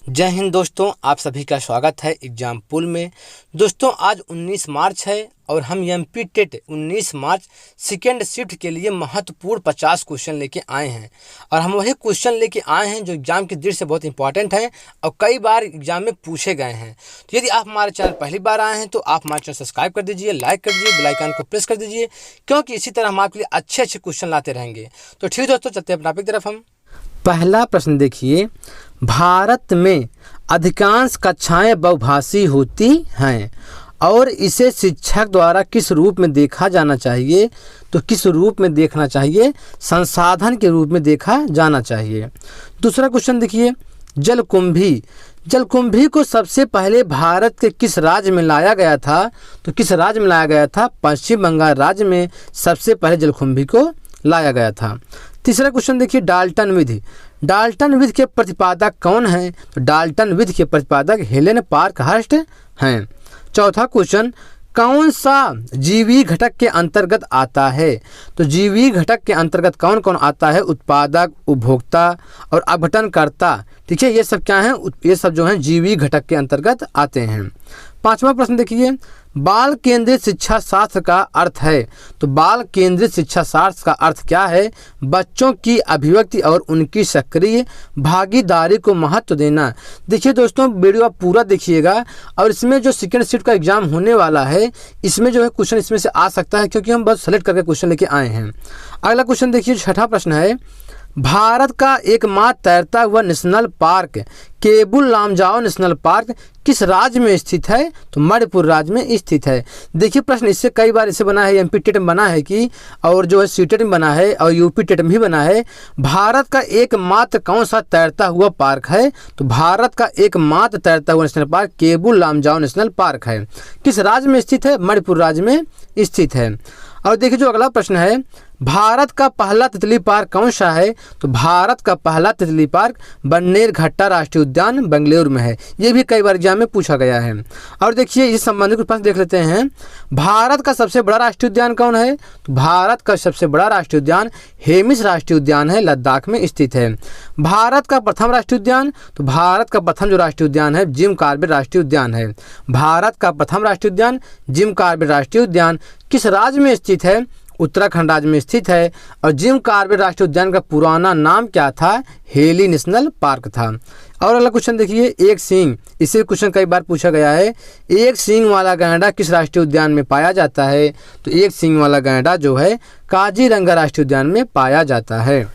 जय हिंद दोस्तों, आप सभी का स्वागत है एग्जाम पूल में। दोस्तों आज 19 मार्च है और हम MP TET 19 March second shift के लिए महत्वपूर्ण 50 क्वेश्चन लेके आए हैं। और हम वही क्वेश्चन लेके आए हैं जो एग्जाम की दृष्टि से बहुत इंपॉर्टेंट है और कई बार एग्जाम में पूछे गए हैं। तो यदि आप हमारे चैनल पहली बार आए हैं तो आप हमारे चैनल सब्सक्राइब कर दीजिए, लाइक कर दीजिए, बेल आइकन को प्रेस कर दीजिए, क्योंकि इसी तरह हम आपके लिए अच्छे क्वेश्चन लाते रहेंगे। तो ठीक है दोस्तों, चलते हैं टॉपिक की तरफ। हम पहला प्रश्न देखिए, भारत में अधिकांश कक्षाएं बहुभाषी होती हैं और इसे शिक्षक द्वारा किस रूप में देखा जाना चाहिए? तो किस रूप में देखना चाहिए? संसाधन के रूप में देखा जाना चाहिए। दूसरा क्वेश्चन देखिए, जलकुंभी को सबसे पहले भारत के किस राज्य में लाया गया था? तो किस राज्य में लाया गया था? पश्चिम बंगाल राज्य में सबसे पहले जलकुंभी को लाया गया था। तीसरा क्वेश्चन देखिए, डाल्टन विधि के प्रतिपादक कौन हैं? तो डाल्टन विधि के प्रतिपादक हेलेन पार्कहर्स्ट हैं। चौथा क्वेश्चन, कौन सा जीवी घटक के अंतर्गत आता है? तो जीवी घटक के अंतर्गत कौन कौन आता है? उत्पादक, उपभोक्ता और अपघटनकर्ता। ठीक है, ये सब क्या हैं? ये सब जो हैं जीवी घटक के अंतर्गत आते हैं। पांचवा प्रश्न देखिए, बाल केंद्रित शिक्षा शास्त्र का अर्थ है। तो बाल केंद्रित शिक्षा शास्त्र का अर्थ क्या है? बच्चों की अभिव्यक्ति और उनकी सक्रिय भागीदारी को महत्व देना। देखिए दोस्तों, वीडियो आप पूरा देखिएगा और इसमें जो सेकेंड शिफ्ट का एग्जाम होने वाला है इसमें जो है क्वेश्चन इसमें से आ सकता है, क्योंकि हम बस सेलेक्ट करके क्वेश्चन लेके आए हैं। अगला क्वेश्चन देखिए, छठा प्रश्न है, भारत का एकमात्र तैरता हुआ national park Keibul Lamjao national park किस राज्य में स्थित है? तो मणिपुर राज्य में स्थित है। देखिए प्रश्न इससे कई बार इसे बना है, एमपी टेट में बना है कि और जो है सीटेट में बना है और यूपी टेट में भी बना है। भारत का एकमात्र कौन सा तैरता हुआ पार्क है? तो भारत का एकमात्र तैरता हुआ national park Keibul Lamjao national park है। किस राज्य में स्थित है? मणिपुर राज्य में स्थित है। और देखिए जो अगला प्रश्न है, भारत का पहला तितली पार्क कौन सा है? तो भारत का पहला तितली पार्क बन्नेरघट्टा राष्ट्रीय उद्यान बेंगलुरु में है। ये भी कई बार एग्जाम में पूछा गया है। और देखिए इस संबंधित कुछ प्रश्न देख लेते हैं। भारत का सबसे बड़ा राष्ट्रीय उद्यान कौन है? तो भारत का सबसे बड़ा राष्ट्रीय उद्यान हेमिस राष्ट्रीय उद्यान है, लद्दाख में स्थित है। भारत का प्रथम राष्ट्रीय उद्यान, तो भारत का प्रथम जो राष्ट्रीय उद्यान है जिम कॉर्बेट राष्ट्रीय उद्यान है। भारत का प्रथम राष्ट्रीय उद्यान जिम कॉर्बेट राष्ट्रीय उद्यान किस राज्य में स्थित है? उत्तराखंड राज्य में स्थित है। और जिम कॉर्बेट राष्ट्रीय उद्यान का पुराना नाम क्या था? हेली नेशनल पार्क था। और अगला क्वेश्चन देखिए, एक सींग, इसे क्वेश्चन कई बार पूछा गया है, एक सींग वाला गैंडा किस राष्ट्रीय उद्यान में पाया जाता है? तो एक सींग वाला गैंडा जो है काजीरंगा राष्ट्रीय उद्यान में पाया जाता है।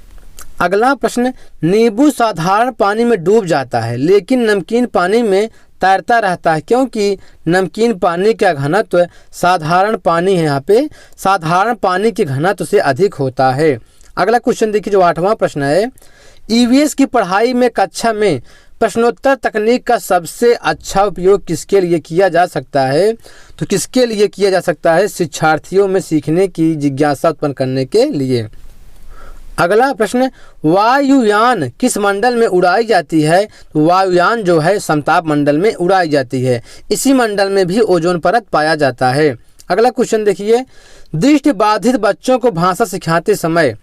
अगला प्रश्न, नींबू साधारण पानी में डूब जाता है लेकिन नमकीन पानी में तैरता रहता है, क्योंकि नमकीन पानी का घनत्व साधारण पानी है, यहाँ पे साधारण पानी के घनत्व से अधिक होता है। अगला क्वेश्चन देखिए जो 8वां प्रश्न है, ईवीएस की पढ़ाई में कक्षा में प्रश्नोत्तर तकनीक का सबसे अच्छा उपयोग किसके लिए किया जा सकता है? तो किसके लिए किया जा सकता है? शिक्षार्थियों में सीखने की जिज्ञासा उत्पन्न करने के लिए। अगला प्रश्न, वायुयान किस मंडल में उड़ाई जाती है? तो वायुयान जो है समताप मंडल में उड़ाई जाती है। इसी मंडल में भी ओजोन परत पाया जाता है। अगला क्वेश्चन देखिए, दृष्टिबाधित बच्चों को भाषा सिखाते समय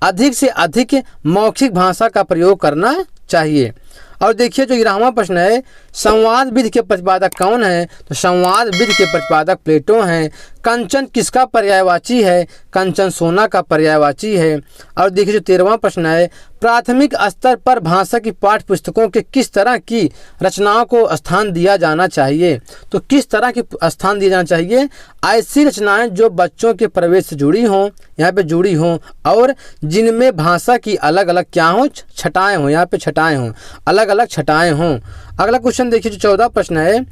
अधिक से अधिक मौखिक भाषा का प्रयोग करना चाहिए। और देखिए जो 11वां प्रश्न है, संवाद विधि के प्रतिपादक कौन है? तो संवाद विधि के प्रतिपादक प्लेटो हैं। कंचन किसका पर्यायवाची है? कंचन सोना का पर्यायवाची है। और देखिए जो 13वां प्रश्न है, प्राथमिक स्तर पर भाषा की पाठ्य पुस्तकों के किस तरह की रचनाओं को स्थान दिया जाना चाहिए? तो किस तरह की स्थान दिया जाना चाहिए? ऐसी रचनाएं जो बच्चों के प्रवेश से जुड़ी हों, यहाँ पे जुड़ी हों, और जिनमें भाषा की अलग अलग क्या हों? छटाएं हों, यहाँ पे छटाएं हों, अलग अलग छटाएं हों। अगला क्वेश्चन देखिए जो 14 प्रश्न है,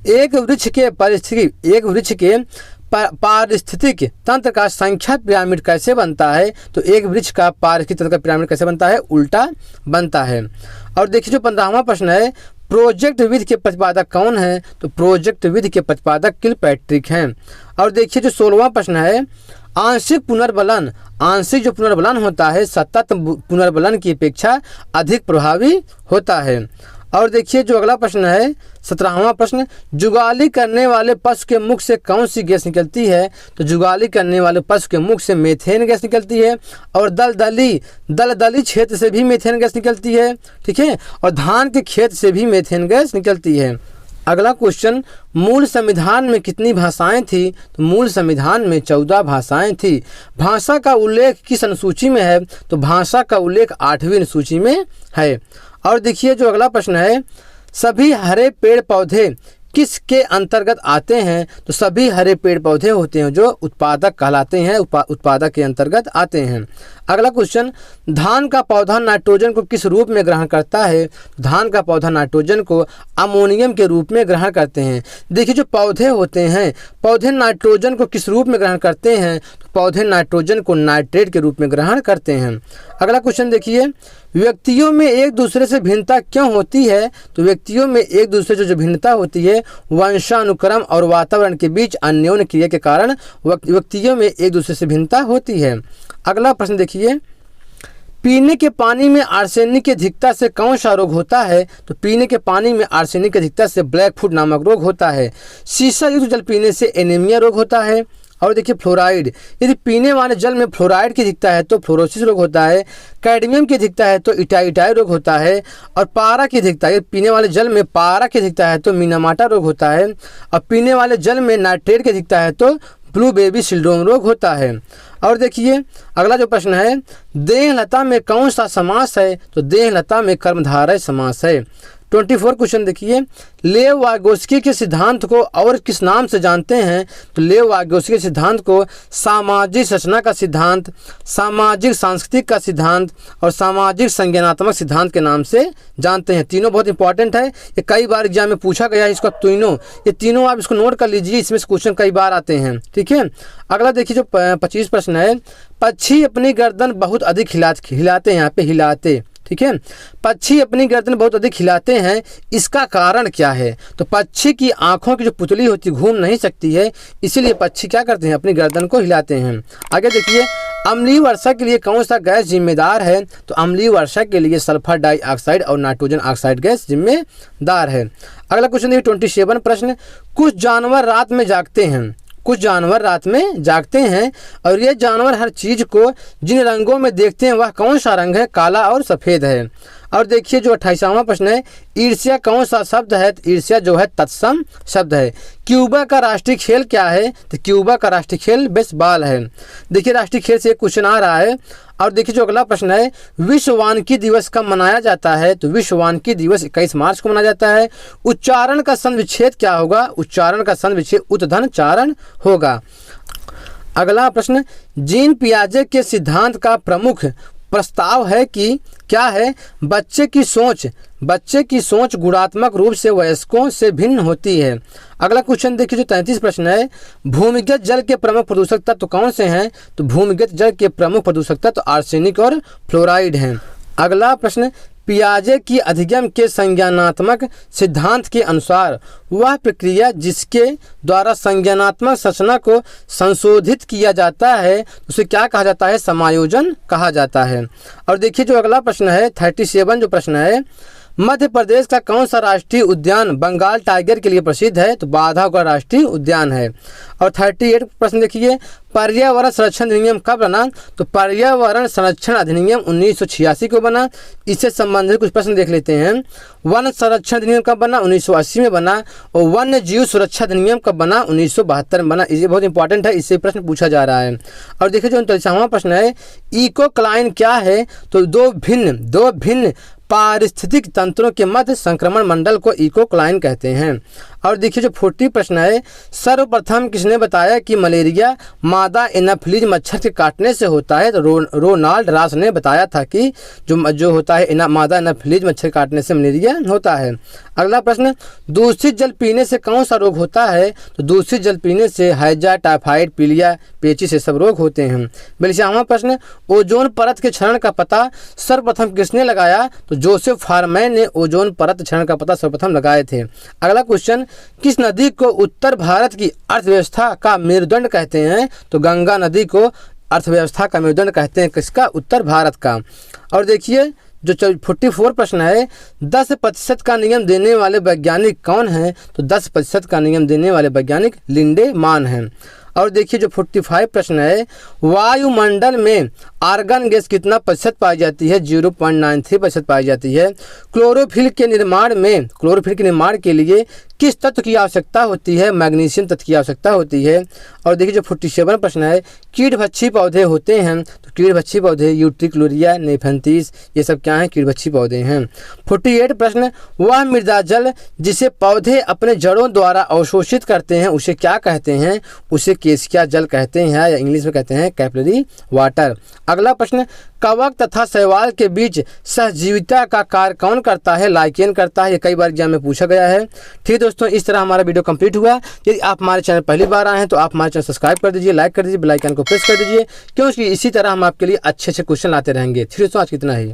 एक वृक्ष के पारिस्थितिक तंत्र का संख्या पिरामिड कैसे बनता है? तो एक वृक्ष का पारिस्थितिक तंत्र का पिरामिड कैसे बनता है? उल्टा बनता है। और देखिए जो 15वां प्रश्न है, प्रोजेक्ट विधि के प्रतिपादक कौन है? तो प्रोजेक्ट विधि के प्रतिपादक किलपैट्रिक हैं। और देखिए जो 16वां प्रश्न है, आंशिक जो पुनर्बलन होता है सतत पुनर्बलन की अपेक्षा अधिक प्रभावी होता है। और देखिए जो अगला प्रश्न है 17वां प्रश्न, जुगाली करने वाले पशु के मुख से कौन सी गैस निकलती है? तो जुगाली करने वाले पशु के मुख से मीथेन गैस निकलती है, और दलदली क्षेत्र से भी मीथेन गैस निकलती है, ठीक है, और धान के खेत से भी मीथेन गैस निकलती है। अगला क्वेश्चन, मूल संविधान में कितनी भाषाएं थी? तो मूल संविधान में 14 भाषाएं थी। भाषा का उल्लेख किस अनुसूची में है? तो भाषा का उल्लेख 8वीं अनुसूची में है। और देखिए जो अगला प्रश्न है, सभी हरे पेड़ पौधे किसके अंतर्गत आते हैं? तो सभी हरे पेड़ पौधे होते हैं जो उत्पादक कहलाते हैं, उत्पादक के अंतर्गत आते हैं। अगला क्वेश्चन, धान का पौधा नाइट्रोजन को किस रूप में ग्रहण करता है? धान का पौधा नाइट्रोजन को अमोनियम के रूप में ग्रहण करते हैं। देखिए जो पौधे होते हैं, पौधे नाइट्रोजन को किस रूप में ग्रहण करते हैं? तो पौधे नाइट्रोजन को नाइट्रेट के रूप में ग्रहण करते हैं। अगला क्वेश्चन देखिए, व्यक्तियों में एक दूसरे से भिन्नता क्यों होती है? तो व्यक्तियों में एक दूसरे से जो भिन्नता होती है, वंशानुक्रम और वातावरण के बीच अन्योन्य क्रिया के कारण व्यक्तियों में एक दूसरे से भिन्नता होती है। अगला प्रश्न देखिए, पीने के पानी में आर्सेनिक की अधिकता से कौन सा रोग होता है? तो पीने के पानी में आर्सेनिक की अधिकता से ब्लैक फुट नामक रोग होता है। शीशा युक्त जल पीने से एनीमिया रोग होता है। और देखिए फ्लोराइड, यदि पीने वाले जल में फ्लोराइड की अधिकता है तो फ्लोरोसिस रोग होता है। कैडमियम की अधिकता है तो इटाई रोग होता है। और पारा की अधिकता है, पीने वाले जल में पारा की अधिकता है तो मीनामाटा रोग होता है। और पीने वाले जल में नाइट्रेट की अधिकता है तो ब्लू बेबी सिंड्रोम रोग होता है। और देखिए अगला जो प्रश्न है, देहलता में कौन सा समास है? तो देहलता में कर्मधारय समास है। 24 क्वेश्चन देखिए, लेव वागोस्की के सिद्धांत को और किस नाम से जानते हैं? तो लेव वागोस्की के सिद्धांत को सामाजिक संरचना का सिद्धांत, सामाजिक सांस्कृतिक का सिद्धांत और सामाजिक संज्ञानात्मक सिद्धांत के नाम से जानते हैं। तीनों बहुत इंपॉर्टेंट है, ये कई बार एग्जाम में पूछा गया है। इसको ये तीनों आप इसको नोट कर लीजिए, इसमें से क्वेश्चन कई बार आते हैं, ठीक है। अगला देखिए जो 25 प्रश्न है, पक्षी अपनी गर्दन बहुत अधिक हिलाते हैं, यहाँ पे हिलाते, ठीक है, पक्षी अपनी गर्दन बहुत अधिक हिलाते हैं, इसका कारण क्या है? तो पक्षी की आंखों की जो पुतली होती है घूम नहीं सकती है, इसीलिए पक्षी क्या करते हैं, अपनी गर्दन को हिलाते हैं। आगे देखिए, अम्लीय वर्षा के लिए कौन सा गैस जिम्मेदार है? तो अम्लीय वर्षा के लिए सल्फर डाइऑक्साइड और नाइट्रोजन ऑक्साइड गैस जिम्मेदार है। अगला क्वेश्चन देखिए 27 प्रश्न, कुछ जानवर रात में जागते हैं, कुछ जानवर रात में जागते हैं और ये जानवर हर चीज को जिन रंगों में देखते हैं वह कौन सा रंग है? काला और सफ़ेद है। और देखिए जो 28वां प्रश्न है, ईर्ष्या कौन सा शब्द है? तो ईर्ष्या जो है तत्सम शब्द है। क्यूबा का राष्ट्रीय खेल क्या है? तो क्यूबा का राष्ट्रीय खेल बेसबॉल है। देखिए राष्ट्रीय खेल से एक क्वेश्चन आ रहा है। और देखिए जो अगला प्रश्न है, विश्व वानिकी दिवस कब मनाया जाता है? तो विश्व वानिकी दिवस 21 मार्च को मनाया जाता है। उच्चारण का संविच्छेद क्या होगा? उच्चारण का संविच्छेद उतधन चारण होगा। अगला प्रश्न, जीन पियाजे के सिद्धांत का प्रमुख प्रस्ताव है कि क्या है? बच्चे की सोच गुणात्मक रूप से वयस्कों से भिन्न होती है। अगला क्वेश्चन देखिए जो 33 प्रश्न है, भूमिगत जल के प्रमुख प्रदूषक तत्व कौन से हैं? तो भूमिगत जल के प्रमुख प्रदूषक तत्व आर्सेनिक और फ्लोराइड हैं। अगला प्रश्न, पियाजे की अधिगम के संज्ञानात्मक सिद्धांत के अनुसार वह प्रक्रिया जिसके द्वारा संज्ञानात्मक संरचना को संशोधित किया जाता है उसे क्या कहा जाता है? समायोजन कहा जाता है। और देखिए जो अगला प्रश्न है 37 जो प्रश्न है, मध्य प्रदेश का कौन सा राष्ट्रीय उद्यान बंगाल टाइगर के लिए प्रसिद्ध है? तो बांधवगढ़ राष्ट्रीय उद्यान है। और 38 प्रश्न देखिए, पर्यावरण संरक्षण अधिनियम कब बना? तो पर्यावरण संरक्षण अधिनियम 1986 को बना। इससे संबंधित कुछ प्रश्न देख लेते हैं। वन संरक्षण अधिनियम कब बना? 1980 में बना। और वन्य जीव सुरक्षा अधिनियम कब बना? 1972 में बना। ये बहुत इंपॉर्टेंट है, इससे प्रश्न पूछा जा रहा है। और देखिए जो 39वां प्रश्न है, इकोक्लाइन क्या है? तो दो भिन्न पारिस्थितिक तंत्रों के मध्य संक्रमण मंडल को इकोक्लाइन कहते हैं। और देखिए जो 40 प्रश्न है, सर्वप्रथम किसने बताया कि मलेरिया मादा एनाफिलीज मच्छर के काटने से होता है? तो रोनाल्ड रॉस ने बताया था कि जो होता है मादा एनाफिलीज मच्छर काटने से मलेरिया होता है। अगला प्रश्न, दूषित जल पीने से कौन सा रोग होता है? तो दूषित जल पीने से हैजा, टाइफाइड, पीलिया, पेचिस से सब रोग होते हैं। 42वां प्रश्न, ओजोन परत के क्षरण का पता सर्वप्रथम किसने लगाया? तो जोसेफ फारमैन ने ओजोन परत क्षरण का पता सर्वप्रथम लगाए थे। अगला क्वेश्चन, किस नदी को उत्तर भारत की अर्थव्यवस्था का मेरुदंड कहते हैं? तो गंगा नदी को अर्थव्यवस्था का मेरुदंड कहते हैं, किसका? उत्तर भारत का। और देखिए जो 44 प्रश्न है, 10% का नियम देने वाले वैज्ञानिक कौन हैं? तो 10% का नियम देने वाले वैज्ञानिक लिंडेमान हैं। और देखिए जो 45 प्रश्न है, वायुमंडल में आर्गन गैस कितना प्रतिशत पाई जाती है? 0.93% पाई जाती है। क्लोरोफिल के निर्माण के लिए किस तत्व की आवश्यकता होती है? मैग्नीशियम तत्व की आवश्यकता होती है। और देखिए जो 47 प्रश्न है, कीटभक्षी पौधे होते हैं, तो कीटभक्षी पौधे यूट्रिकुलरिया, नेफेंथिस, ये सब क्या हैं? कीटभक्षी पौधे हैं। 48 प्रश्न, वह मृदा जल जिसे पौधे अपने जड़ों द्वारा अवशोषित करते हैं उसे क्या कहते हैं? उसे केशिका जल कहते हैं, या इंग्लिश में कहते हैं कैपिलरी वाटर। अगला प्रश्न, कवक तथा शैवाल के बीच सहजीविता का कार्य कौन करता है? लाइकेन करता है। ये कई बार एग्जाम में पूछा गया है। ठीक दोस्तों, इस तरह हमारा वीडियो कंप्लीट हुआ। यदि आप हमारे चैनल पहली बार आए हैं तो आप हमारे चैनल सब्सक्राइब कर दीजिए, लाइक कर दीजिए, बेल आइकन को प्रेस कर दीजिए, क्योंकि इसी तरह हम आपके लिए अच्छे क्वेश्चन लाते रहेंगे। ठीक दोस्तों, आज कितना ही।